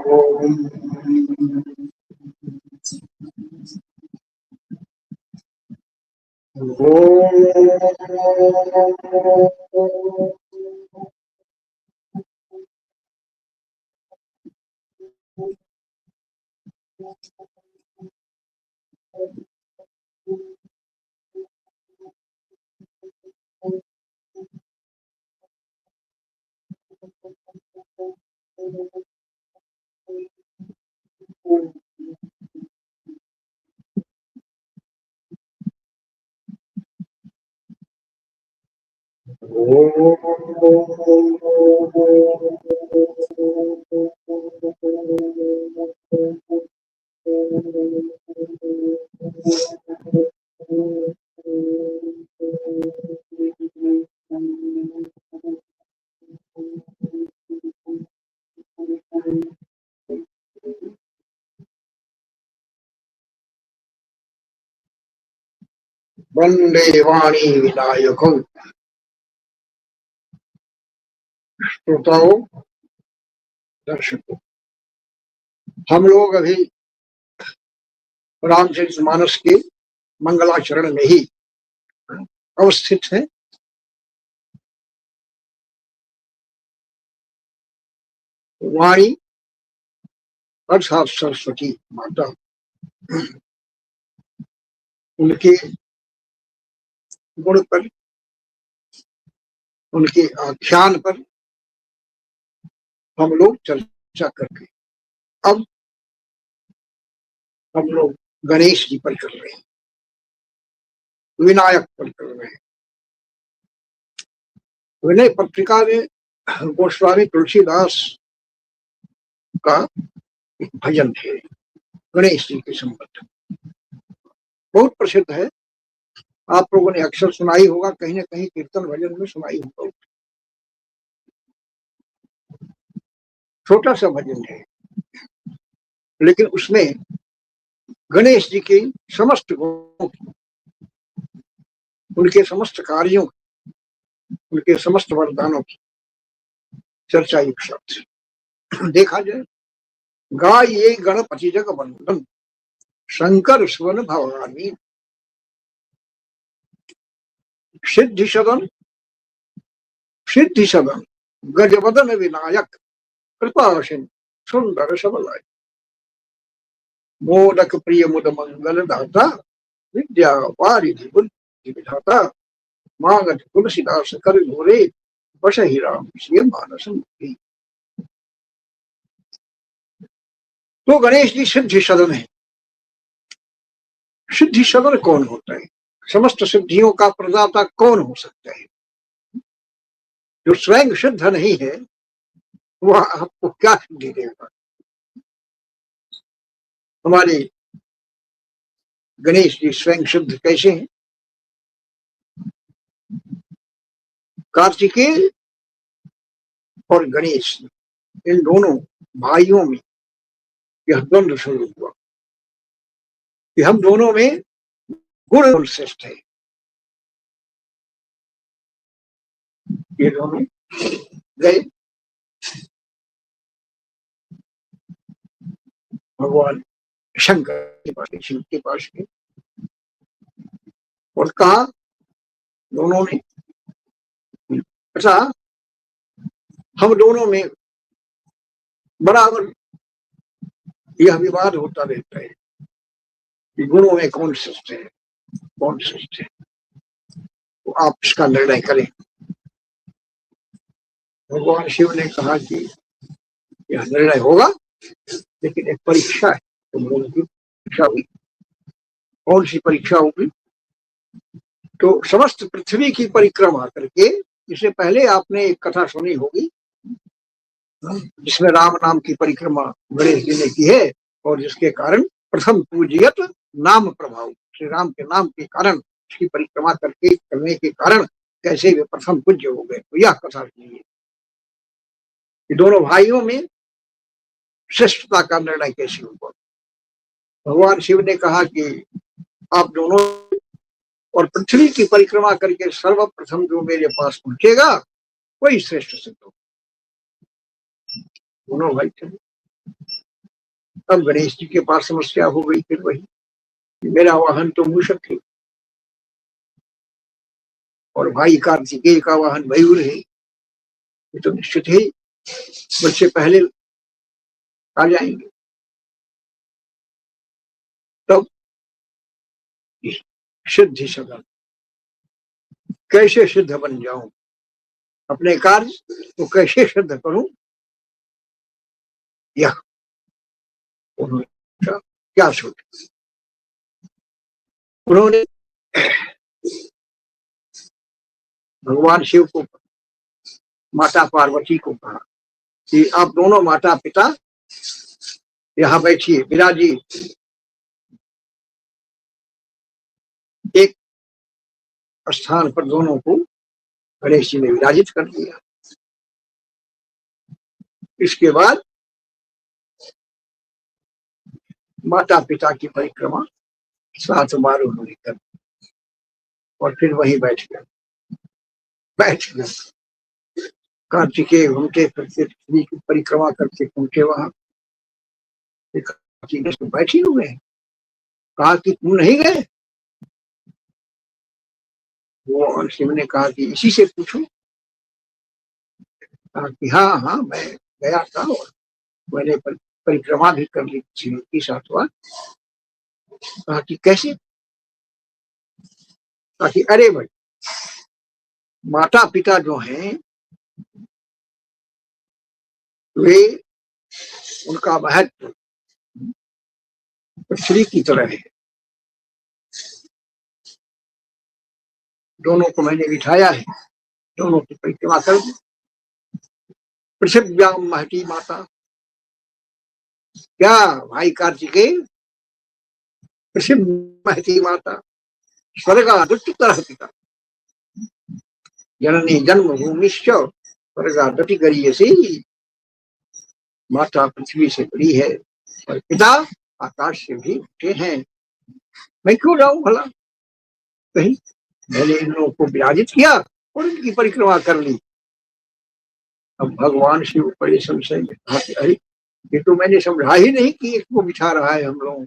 ओम वंदे वाणी विनायकौ। श्रोताओं, दर्शकों, हम लोग अभी रामचरितमानस के मंगलाचरण में ही अवस्थित हैं। वाणी अर्थात सरस्वती माता, उनके गुण पर, उनके आख्यान पर हम लोग चर्चा करके अब हम लोग गणेश जी पर कर रहे हैं, विनायक पर कर रहे हैं। विनय पत्रिका में गोस्वामी तुलसीदास का एक भजन है गणेश जी के संबंध में, बहुत प्रसिद्ध है। आप लोगों ने अक्सर सुनाई होगा, कहीं ना कहीं कीर्तन भजन में सुनाई होगा। छोटा सा भजन है, लेकिन उसमें गणेश जी के समस्त गुणों की, उनके समस्त कार्यों, उनके समस्त वरदानों की चर्चा एक साथ देखा जाए। गाये गणपति जग वंदन, शंकर सुवन भवानी, सिद्धि सदन गजवदन विनायक, कृपासिन सुंदर सबलाय, मोदक प्रिय मुद मंगल दाता, विद्या वारिधि बुद्धि विधाता, मागध तुलसीदास कर जोरे, बसहि राम सिय मानस मुखी। तो गणेश जी सिद्धि सदन है। सिद्धि सदन कौन होता है? समस्त सिद्धियों का प्रदाता कौन हो सकता है? जो स्वयं सिद्ध नहीं है वह आपको क्या सिद्धि देगा? हमारे गणेश जी स्वयं सिद्ध कैसे हैं? कार्तिकेय और गणेश, इन दोनों भाइयों में यह द्वंद्व शुरू हुआ कि हम दोनों में गुण श्रेष्ठ है। ये दोनों गए भगवान शंकर के पास, शिव के पास गए और कहा दोनों ने, अच्छा हम दोनों में बराबर यह विवाद होता रहता है कि गुणों में कौन श्रेष्ठ है, कौन श्रेष्ठ है, तो आप इसका निर्णय करें। भगवान शिव ने कहा कि यह निर्णय होगा, लेकिन एक परीक्षा है। तो उनकी परीक्षा हुई। कौन सी परीक्षा होगी? तो समस्त पृथ्वी की परिक्रमा करके, इससे पहले आपने एक कथा सुनी होगी जिसमें राम नाम की परिक्रमा गणेश जी ने की है, और जिसके कारण प्रथम पूजियत नाम प्रभाव, श्री राम के नाम के कारण, इसकी परिक्रमा करके करने के कारण कैसे वे प्रथम पूज्य हो गए। तो यह कथा सुनिए कि दोनों भाइयों में श्रेष्ठता का निर्णय कैसे हुआ। भगवान शिव ने कहा कि आप दोनों और पृथ्वी की परिक्रमा करके सर्वप्रथम जो मेरे पास पहुंचेगा वही श्रेष्ठ सिद्ध हो। दोनों भाई थे। अब गणेश जी के पास समस्या हो गई फिर वही, मेरा वाहन तो मूषक है और भाई कार्तिकेय का वाहन मयूर है, ये तो निश्चित ही मुझसे पहले आ जाएंगे। तब सिद्धि सदन, कैसे सिद्ध बन जाऊं, अपने कार्य को कैसे सिद्ध करूं, यह उन्होंने क्या सोचा। उन्होंने भगवान शिव को, माता पार्वती को कहा कि आप दोनों माता पिता यहाँ बैठिए, विराजिए। एक स्थान पर दोनों को गणेश जी ने विराजित कर दिया। इसके बाद माता पिता की परिक्रमा 7 बार उन्होंने कर, और फिर वहीं बैठ गए। कार्तिकेय घूमते फिरते पृथ्वी की परिक्रमा करते पहुंचे वहां, बैठे हुए हैं। कहा कि तुम नहीं गए? वो शिव ने कहा कि इसी से पूछो। कहा कि हाँ हाँ मैं गया था और मैंने परिक्रमा भी कर ली शिव की 7 बार। कहा कि कैसे? कहा कि अरे भाई, माता पिता जो हैं वे, उनका महत्व पृथ्वी की तरह है। दोनों को मैंने बिठाया है, दोनों की परिक्रमा कर दी। पृथ्व्याम महती माता, क्या भाई कार्तिकेय, पृथ्वी महती माता स्वर्गादुष्ट तरह पिता, जननी जन्म भूमिश्च स्वर्गादति गरीयसी। माता पृथ्वी से बड़ी है और पिता आकाश से भी ऊंचे हैं। मैं क्यों जाऊं भला कहीं? मैंने इन लोगों को विराजित किया और इनकी परिक्रमा कर ली। अब भगवान शिव बड़े संशय में कहा कि अरे, ये तो मैंने समझा ही नहीं कि इसको बिठा रहा है हम लोग।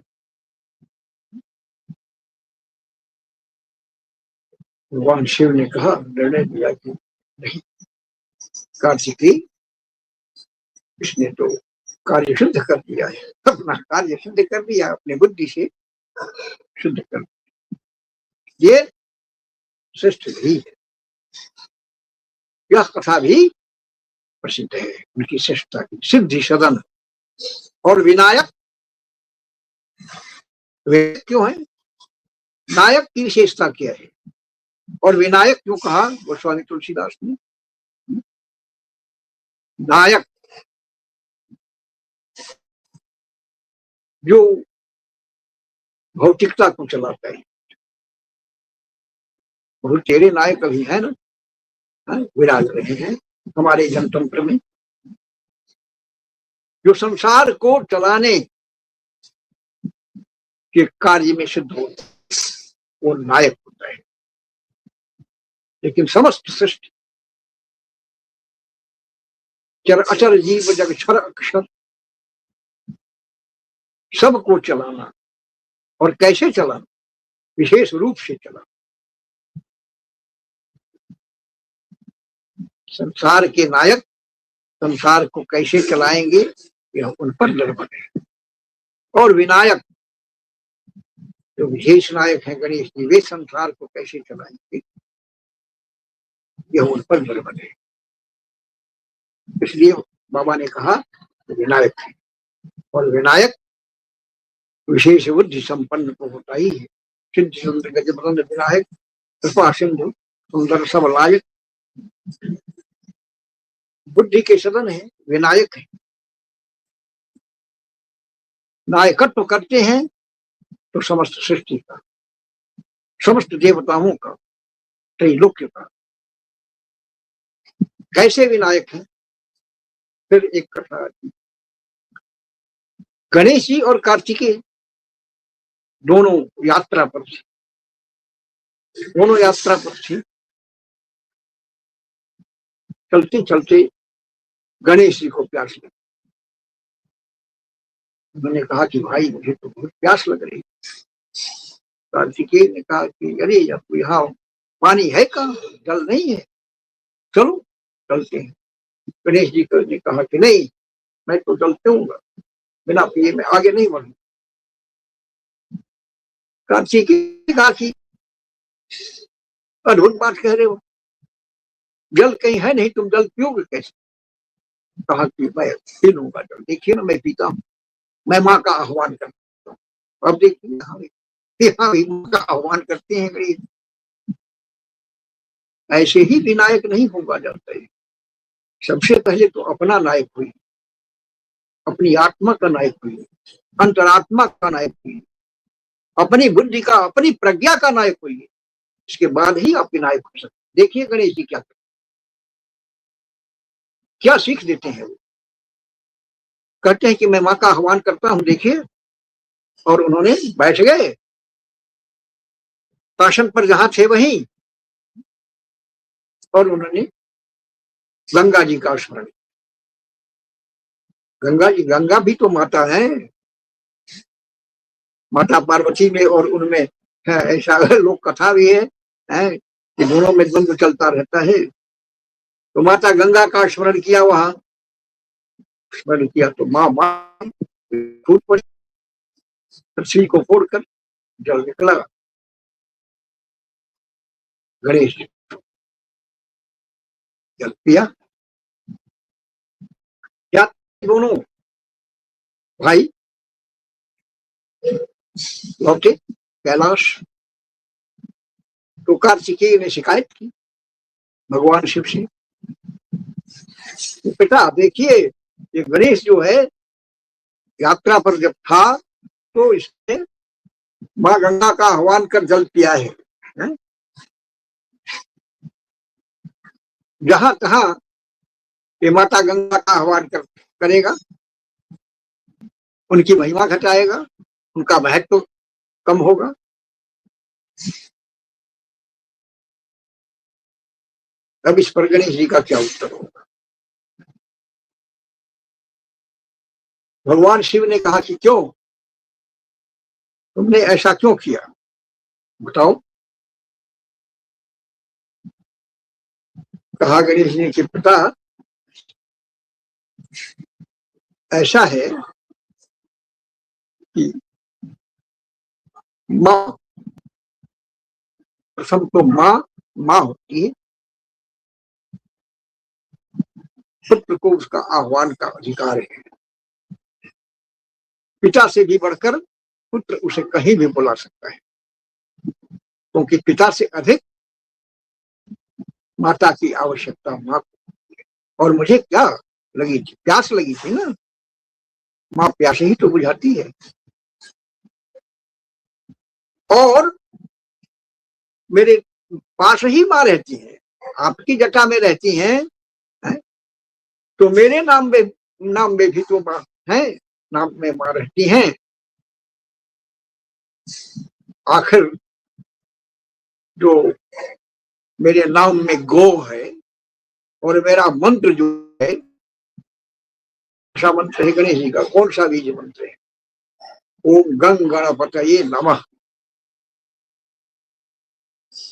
भगवान शिव ने कहा, निर्णय दिया कि नहीं, कार्तिकेय इसने तो कार्य सिद्ध कर दिया है, अपना कार्य सिद्ध कर दिया, अपने बुद्धि से सिद्ध कर, ये श्रेष्ठ भी है। यह कथा भी प्रसिद्ध है उनकी श्रेष्ठता की। सिद्धि सदन और विनायक, वे क्यों है? नायक की विशेषता क्या है और विनायक क्यों कहा गोस्वामी तुलसीदास ने? नायक जो भौतिकता को चलाता है। बहुत तेरे नायक अभी है ना, विराज रहे हैं हमारे जनतंत्र में, जो संसार को चलाने के कार्य में सिद्ध होता है, वो नायक होता है। लेकिन समस्त सृष्टि, चर अचर जीव जग क्षर अक्षर, सबको चलाना, और कैसे चलाना? विशेष रूप से चलाना। संसार के नायक संसार को कैसे चलाएंगे, यह उन पर निर्भर है। और विनायक जो विशेष नायक है गणेश जी, वे संसार को कैसे चलाएंगे, यह उन पर निर्भर है। इसलिए बाबा ने कहा विनायक है, और विनायक विशेष बुद्धि संपन्न को होता ही है। सिद्ध सुंदर गजबदन विनायक, कृपा सिंधु सुंदर सब लायक, बुद्धि के सदन है, विनायक है। नायकत्व करते हैं तो समस्त सृष्टि का, समस्त देवताओं का, त्रैलोक्य का। कैसे विनायक है? फिर एक कथा, गणेश जी और कार्तिकेय दोनों यात्रा पर थे, दोनों यात्रा पर थे। चलते चलते गणेश जी को प्यास लगी। मैंने कहा कि भाई मुझे तो बहुत प्यास लग रही। कार्तिकेय ने कहा कि अरे अब यहाँ पानी है कहाँ, जल नहीं है, चलो चलते हैं। गणेश जी ने कहा कि नहीं, मैं तो जल पीऊंगा, बिना पिए मैं आगे नहीं बढ़ूंगा। कार्तिकेय ने कहा कि अद्भुत बात कह रहे हो, जल कहीं है नहीं, तुम जल पियोगे कैसे? कहा कि मैं पी लूंगा जल, देखिए ना मैं पीता हूँ, मैं माँ का आह्वान करता हूँ। अब देखिए यहाँ भी माँ का आह्वान करते हैं गणेश। ऐसे ही विनायक नहीं होगा जलते ही। सबसे पहले तो अपना नायक हुई, अपनी आत्मा का नायक हुई, अंतरात्मा का नायक हुई, अपनी बुद्धि का, अपनी प्रज्ञा का नायक हुई। इसके बाद ही आप विनायक हो सकते। देखिए गणेश जी क्या सीख देते हैं। वो कहते हैं कि मैं माँ का आह्वान करता हूँ, देखिए, और उन्होंने बैठ गए शासन पर जहां थे वहीं, और उन्होंने गंगा जी का स्मरण। गंगा जी, गंगा भी तो माता है, माता पार्वती में और उनमें है। ऐसा लोक कथा भी है कि दोनों में द्वंद्व चलता रहता है। तो माता गंगा का स्मरण किया, वहां स्मरण किया तो माँ माँ फूट पड़ी, पृथ्वी को फोड़कर जल निकला। गणेश जल पिया। क्या दोनों भाई लौटे कैलाश, तो कार्तिकेय ने शिकायत की भगवान शिव से। बेटा देखिए, ये गणेश जो है यात्रा पर जब था तो इसने माँ गंगा का आह्वान कर जल पिया है? जहां तहां ये माता गंगा का आह्वान करेगा, उनकी महिमा घटाएगा, उनका महत्व तो कम होगा। अब इस पर गणेश जी का क्या उत्तर होगा? भगवान शिव ने कहा कि क्यों, तुमने ऐसा क्यों किया, बताओ। कहा गणेश जी के पिता, ऐसा है कि माँ, प्रथम तो माँ माँ होती है, पुत्र को उसका आह्वान का अधिकार है। पिता से भी बढ़कर पुत्र उसे कहीं भी बुला सकता है, क्योंकि पिता से अधिक माता की आवश्यकता माँ को। और मुझे क्या लगी थी, प्यास लगी थी ना, माँ प्यास ही तो बुझाती है। और मेरे पास ही माँ रहती है, आपकी जटा में रहती हैं, है? तो मेरे नाम में भी तो माँ है, नाम में माँ रहती हैं। आखिर जो मेरे नाम में गो है, और मेरा मंत्र जो है, सा मंत्र है गणेश जी का, कौन सा बीज मंत्र है? ओम गंग गणपतये नमः।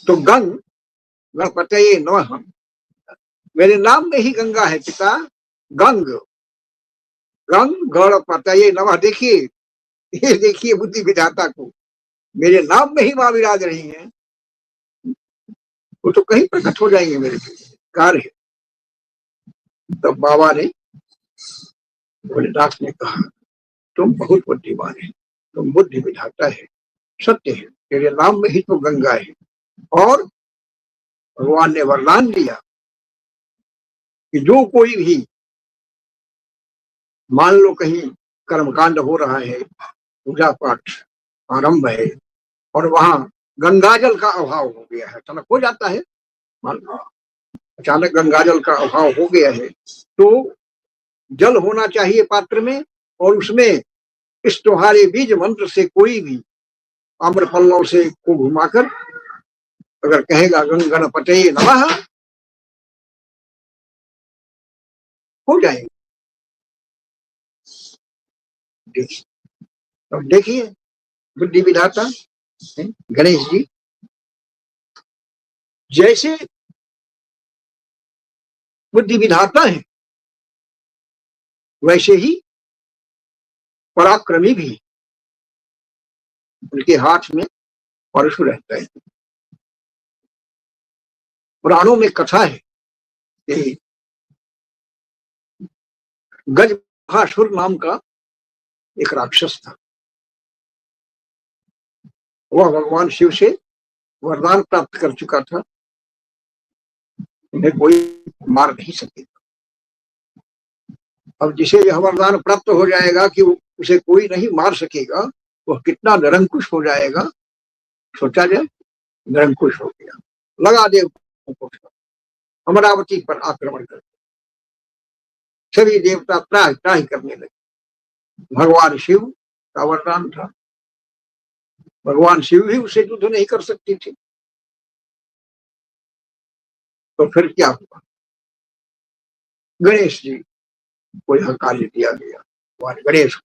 तो गंग गणपतये नमः, मेरे नाम में ही गंगा है पिता। गंग गंग गणपतये नमः। देखिए, ये देखिए बुद्धि विधाता को, मेरे नाम में ही मां विराज रही हैं, वो तो कहीं प्रकट हो जाएंगे मेरे कार्य। तब बाबा ने, भोलेनाथ ने कहा, तुम बहुत बुद्धिमान है, तुम बुद्धि विधाता है, सत्य है, तेरे नाम में ही तो गंगा है। और भगवान ने वरदान दिया कि जो कोई भी, मान लो कहीं कर्मकांड हो रहा है, पूजा पाठ आरंभ है, और वहां गंगाजल का अभाव हो गया है, अचानक हो जाता है, मान लो अचानक गंगाजल का अभाव हो गया है, तो जल होना चाहिए पात्र में, और उसमें इस तुम्हारे बीज मंत्र से कोई भी आम्र पल्लव से को घुमाकर अगर कहेगा गंग गणपतये नमः, हो जाएंगे। अब देखिए बुद्धि विधाता गणेश जी जैसे बुद्धि विधाता है वैसे ही पराक्रमी भी। उनके हाथ में परशु रहता है। पुराणों में कथा है कि गजमहासुर नाम का एक राक्षस था। वह भगवान शिव से वरदान प्राप्त कर चुका था, उन्हें कोई मार नहीं सकेगा। अब जिसे यह वरदान प्राप्त हो जाएगा कि उसे कोई नहीं मार सकेगा, वह कितना निरंकुश हो जाएगा सोचा जाए। निरंकुश हो गया, लगा दे अमरावती पर आक्रमण कर। सभी देवता त्राहि त्राहि करने लगे। भगवान शिव का वरदान था, भगवान शिव भी उसे युद्ध नहीं कर सकती थी। तो फिर क्या हुआ? गणेश जी को यह कार्य दिया गया। भगवान गणेश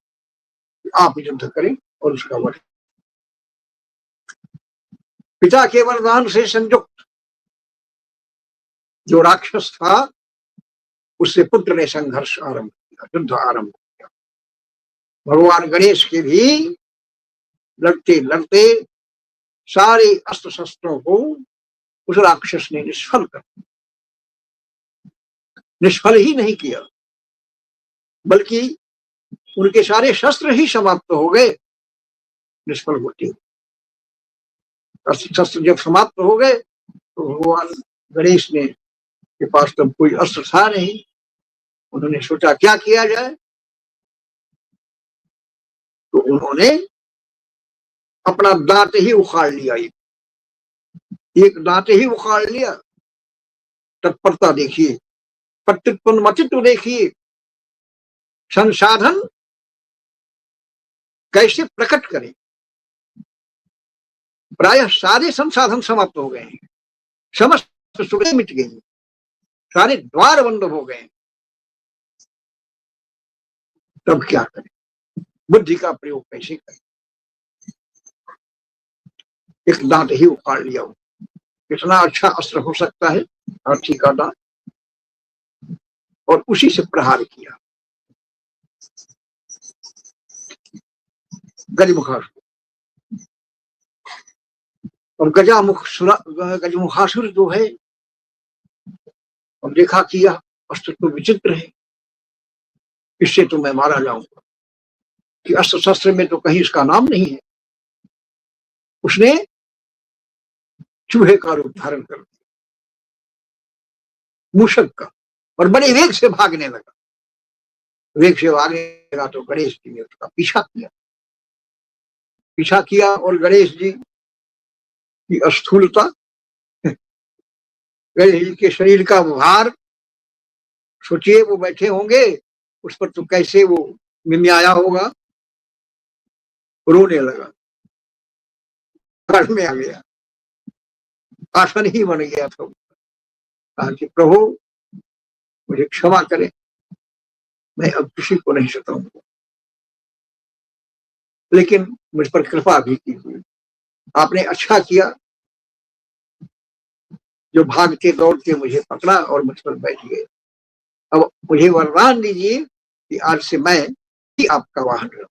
आप युद्ध करें और उसका वध। पिता के वरदान से संयुक्त जो राक्षस था उससे पुत्र ने संघर्ष आरंभ किया, युद्ध आरंभ किया। भगवान गणेश के भी लड़ते लड़ते सारे अस्त्र शस्त्रों को उस राक्षस ने निष्फल कर, निष्फल ही नहीं किया बल्कि उनके सारे शस्त्र ही समाप्त हो गए निष्फल होते। अस्त्र शस्त्र जब समाप्त हो गए तो भगवान गणेश ने के पास तब कोई अस्त्र था नहीं। उन्होंने सोचा क्या किया जाए, तो उन्होंने अपना दांत ही उखाड़ लिया। एक दांत ही उखाड़ लिया। तत्परता देखिए, पतित्व देखिए, संसाधन कैसे प्रकट करें। प्रायः सारे संसाधन समाप्त हो गए हैं, समस्त सुविधाएं मिट गई, सारे द्वार बंद हो गए। तब क्या करें? बुद्धि का प्रयोग कैसे करें? एक दांत ही उखाड़ लिया। कितना अच्छा अस्त्र हो सकता है, हाथी का दांत, और उसी से प्रहार किया। गजमुखासुर और गजमुखासुर जो है, और देखा कि यह अस्त्र तो विचित्र है, इससे तो मैं मारा जाऊंगा, कि अस्त्र शस्त्र में तो कहीं इसका नाम नहीं है। उसने चूहे का रूप धारण कर दिया, मूषक का, और बड़े वेग से भागने लगा। वेग से भागने लगा तो गणेश जी ने उसका पीछा किया और गणेश जी की स्थूलता, गणेश जी के शरीर का भार, सोचिए वो बैठे होंगे उस पर तो कैसे वो मिमियाया होगा। रोने लगा, घर में आ गया, आसन ही बन गया था। कहा कि प्रभु मुझे क्षमा करें, मैं अब किसी को नहीं सताऊंगा, लेकिन मुझ पर कृपा भी कीजिए। आपने अच्छा किया जो भागते दौड़ते मुझे पकड़ा और मुझ पर बैठ गए। अब मुझे वरदान दीजिए कि आज से मैं ही आपका वाहन रहूंगा।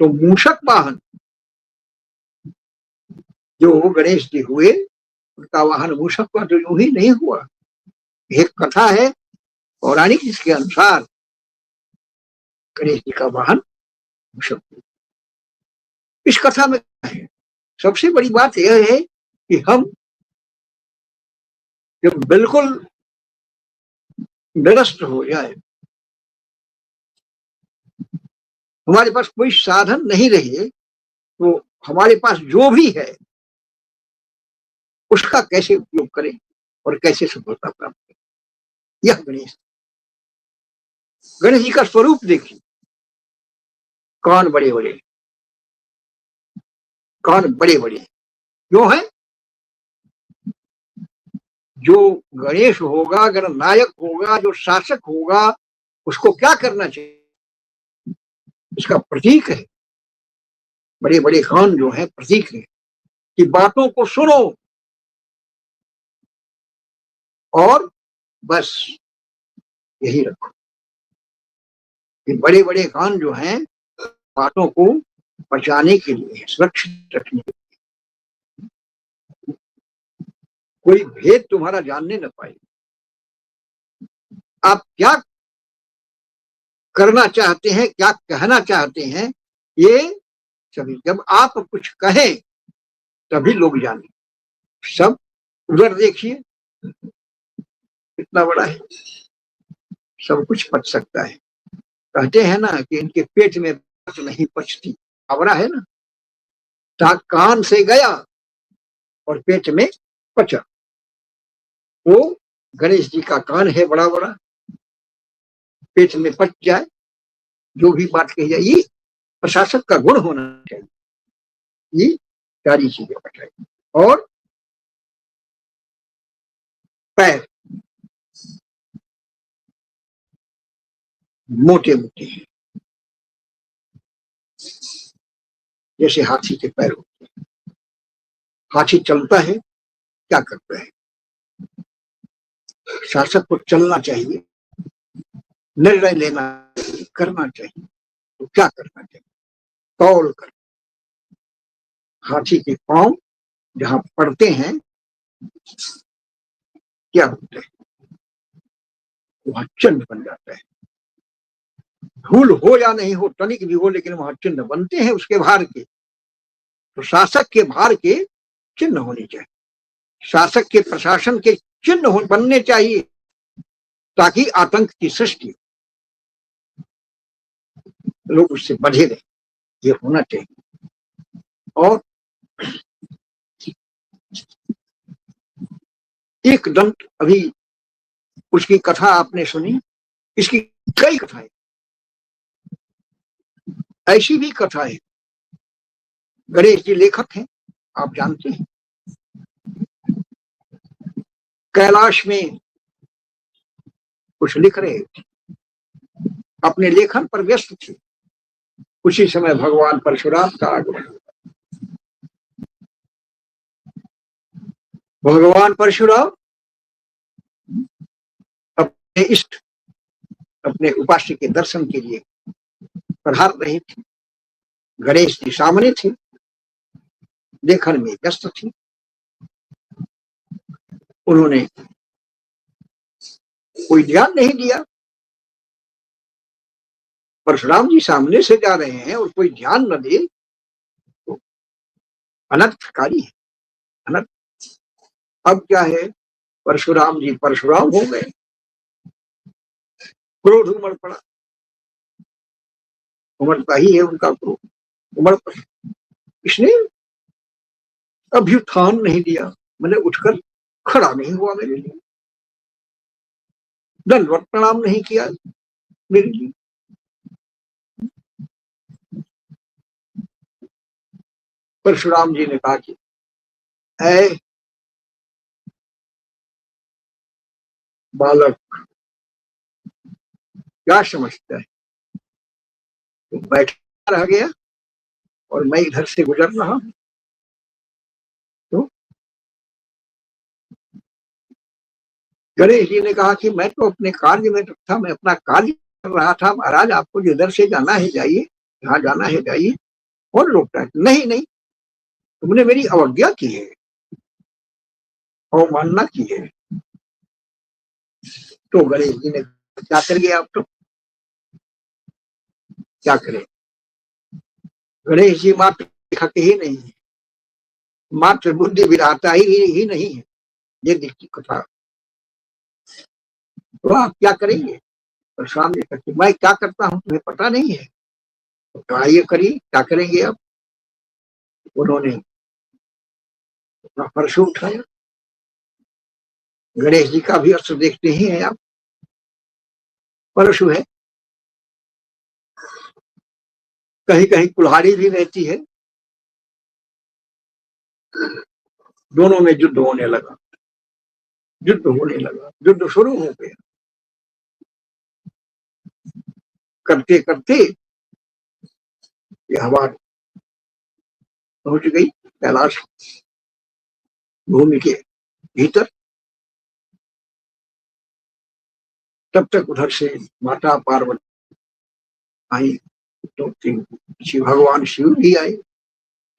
तो मूषक वाहन जो गणेश जी हुए, उनका वाहन मूषक का तो यूं ही नहीं हुआ। एक कथा है पौराणिक, जिसके अनुसार गणेश जी का वाहन मूषक। इस कथा में सबसे बड़ी बात यह है कि हम जब बिल्कुल निरस्त हो जाए, हमारे पास कोई साधन नहीं रहे, तो हमारे पास जो भी है उसका कैसे उपयोग करें और कैसे सफलता प्राप्त करें, यह गणेश जी का स्वरूप देखिए। कान बड़े बड़े, कान बड़े बड़े क्यों है? जो गणेश होगा, गणनायक होगा, जो शासक होगा, उसको क्या करना चाहिए? इसका प्रतीक है बड़े बड़े कान जो हैं प्रतीक हैं कि बातों को सुनो और बस यही रखो। ये बड़े बड़े कान जो हैं बातों को बचाने के लिए, सुरक्षित रखने के लिए, कोई भेद तुम्हारा जानने न पाए। आप क्या करना चाहते हैं, क्या कहना चाहते हैं, ये सभी जब आप कुछ कहें तभी लोग जाने। सब उधर देखिए कितना बड़ा है, सब कुछ पच सकता है। कहते हैं ना कि इनके पेट में बात नहीं पचती, आवरा है ना, ताक कान से गया और पेट में पचा। वो गणेश जी का कान है बड़ा बड़ा, पेट में पच जाए, जो भी बात कही जाए, ये प्रशासक का गुण होना चाहिए, ये सारी चीजें बताई। और पैर मोटे मोटे हैं, जैसे हाथी के पैर होते हैं। हाथी चलता है, क्या करता है, शासक को चलना चाहिए, निर्णय लेना चाहिए, करना चाहिए, तो क्या करना चाहिए, तौल कर। हाथी के पांव जहां पड़ते हैं क्या होता है, वहां चिन्ह बन जाता है। धूल हो या नहीं हो, तनिक भी हो, लेकिन वहां चिन्ह बनते हैं उसके भार के। तो शासक के भार के चिन्ह होने चाहिए, शासक के प्रशासन के चिन्ह बनने चाहिए, ताकि आतंक की सृष्टि लोग उससे बधे रहे, ये होना चाहिए। और एक दंत, अभी उसकी कथा आपने सुनी, इसकी कई कथाएं, ऐसी भी कथा है। गणेश जी लेखक हैं, आप जानते हैं, कैलाश में कुछ लिख रहे थे, अपने लेखन पर व्यस्त थे। उसी समय भगवान परशुराम का आगमन। भगवान परशुराम अपने इष्ट, अपने उपास्य के दर्शन के लिए पधार रहे थे। गणेश जी सामने थे, लेखन में व्यस्त थे। उन्होंने कोई ध्यान नहीं दिया। परशुराम जी सामने से जा रहे हैं और कोई ध्यान न दे, तो अनर्थकारी है, अनर्थ। अब क्या है, परशुराम जी परशुराम हो गए, क्रोध उमड़ पड़ा, उमड़ता ही है उनका क्रोध, उमड़ पड़ा। इसने अभ्युत्थान नहीं दिया, मैंने उठकर खड़ा नहीं हुआ मेरे लिए, दंडवत प्रणाम नहीं किया मेरे लिए। परशुराम जी ने कहा कि ऐ बालक, क्या समझता है, तो बैठा रह गया और मैं इधर से गुजर रहा हूं। तो गणेश जी ने कहा कि मैं तो अपने कार्य में था, मैं अपना कार्य कर रहा था, महाराज आपको जिधर से जाना है जाइए, जहां जाना है जाइए। और रोकता है, नहीं नहीं, तुमने मेरी अवज्ञा की है, अवमानना की है। तो गणेश जी ने क्या करेंगे आप, तो क्या करें। गणेश जी मात्र लेखक ही नहीं है, मात्र बुद्धि विधाता ही नहीं है, ये देखिए कथा। तो आप क्या करेंगे, और सामने करके मैं क्या करता हूं तुम्हें पता नहीं है, तो कार्य करिए, क्या करेंगे आप। उन्होंने अपना परशु उठाया। गणेश जी का भी अस्त्र देखते ही हैं आप, परशु है, कहीं कहीं कुल्हाड़ी भी रहती है। दोनों में युद्ध होने लगा, युद्ध होने लगा, युद्ध शुरू हो गया। करते करते ये हवा पहुंच गई कैलाश भूमि के भीतर। तब तक उधर से माता पार्वती आई, तो शिव भगवान शिव भी आए।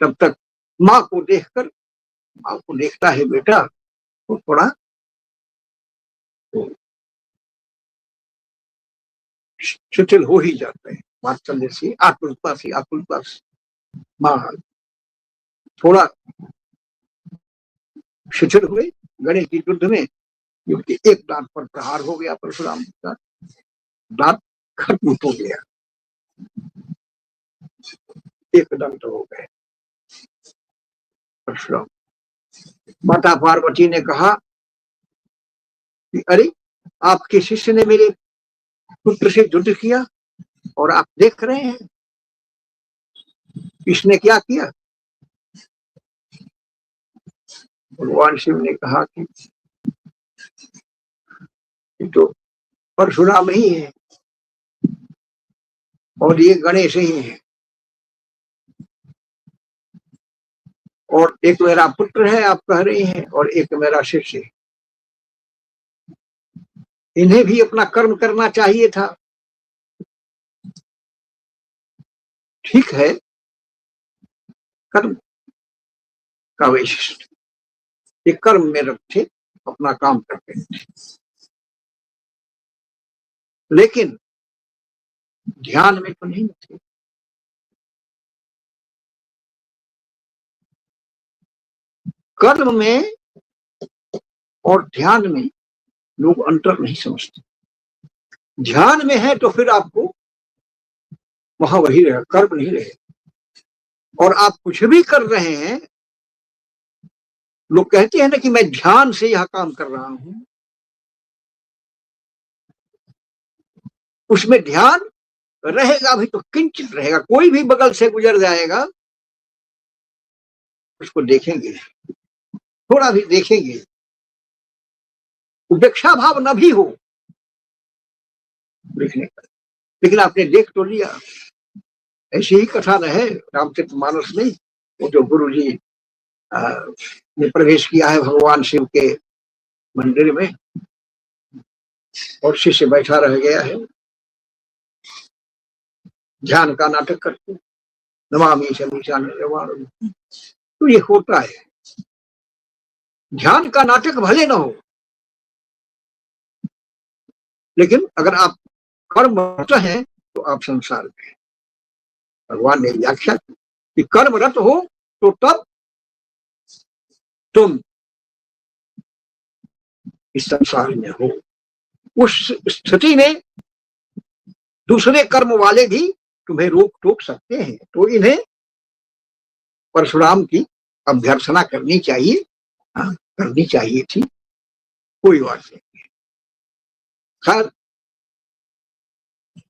तब तक माँ को देखकर, माँ को देखता है बेटा तो थोड़ा तो शिथिल हो ही जाता है, वात्सल्य से, आकुलता से माँ थोड़ा शिथिल हुए। गणेश की युद्ध में क्योंकि एक दांत पर प्रहार हो गया, परशुराम का दांत खत्म हो गया, एक दंत हो गए परशुराम। माता पार्वती ने कहा कि अरे, आपके शिष्य ने मेरे पुत्र से युद्ध किया और आप देख रहे हैं इसने क्या किया। भगवान शिव ने कहा कि तो परशुराम ही है और ये गणेश ही है, और एक मेरा पुत्र है आप कह रहे हैं, और एक मेरा शिष्य है। इन्हें भी अपना कर्म करना चाहिए था। ठीक है, कर्म का वैशिष्ट, ये कर्म में रत थे, अपना काम करते थे, लेकिन ध्यान में तो नहीं थे। कर्म में और ध्यान में लोग अंतर नहीं समझते। ध्यान में है तो फिर आपको वहां वही रहेगा, कर्म नहीं रहेगा। और आप कुछ भी कर रहे हैं, लोग कहते हैं ना कि मैं ध्यान से यह काम कर रहा हूं, उसमें ध्यान रहेगा भी तो किंचित रहेगा। कोई भी बगल से गुजर जाएगा, उसको देखेंगे, थोड़ा भी देखेंगे, उपेक्षा भाव न भी हो देखने का, लेकिन आपने देख तो लिया। ऐसी ही कथा रहे रामचरितमानस में, वो जो गुरु जी ने प्रवेश किया है भगवान शिव के मंदिर में और शिष्य बैठा रह गया है ध्यान का नाटक करते, नमामि शमीशा निर्वाण। तो ये होता है, ध्यान का नाटक भले न हो, लेकिन अगर आप कर्मरत हैं तो आप संसार में। भगवान ने व्याख्या कि कर्मरत हो तो तब तुम इस संसार में हो। उस स्थिति में दूसरे कर्म वाले भी तुम्हें रोक टोक सकते हैं, तो इन्हें परशुराम की अभ्यर्थना करनी चाहिए। हाँ, करनी चाहिए थी, कोई बात नहीं। खैर,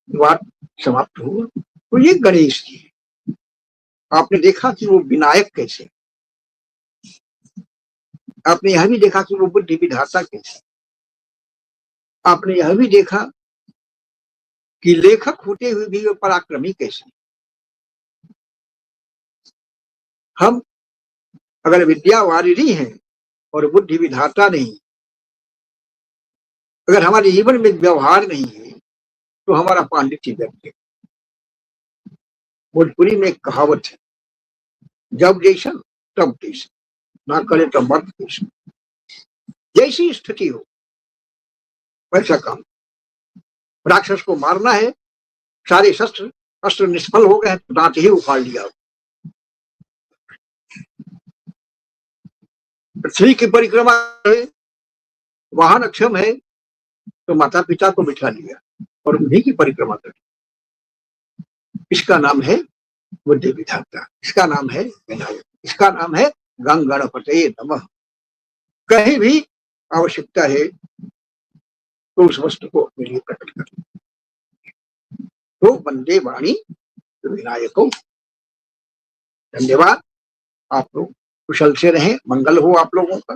बात समाप्त हुआ। तो ये गणेश जी, आपने देखा कि वो विनायक कैसे, आपने यह भी देखा कि वो बुद्धि विधाता कैसे, आपने यह भी देखा कि लेखक होते हुए भी वो पराक्रमी कैसे। हम अगर विद्यावारिणी हैं और बुद्धि विधाता नहीं, अगर हमारे जीवन में व्यवहार नहीं है, तो हमारा पांडित्य व्यर्थ है। भोजपुरी में एक कहावत है, जब जैसन तब जैसन, ना करे तो मर्द जैसन। जैसी स्थिति हो वैसा काम। राक्षस को मारना है, सारे शस्त्र अस्त्र निष्फल हो गए तो दांत ही उखाड़ लिया। पृथ्वी की परिक्रमा है, वाहन अक्षम है, तो माता पिता को बिठा लिया और उन्हीं की परिक्रमा कर। इसका नाम है बुद्धि विधाता, इसका नाम है विनायक, इसका नाम है गंगणपतये नमः। कहीं भी आवश्यकता है तो उस वस्तु को अपने लिए प्रकट कर। तो वंदे वाणी विनायको। धन्यवाद। आप लोग कुशल से रहें, मंगल हो आप लोगों का।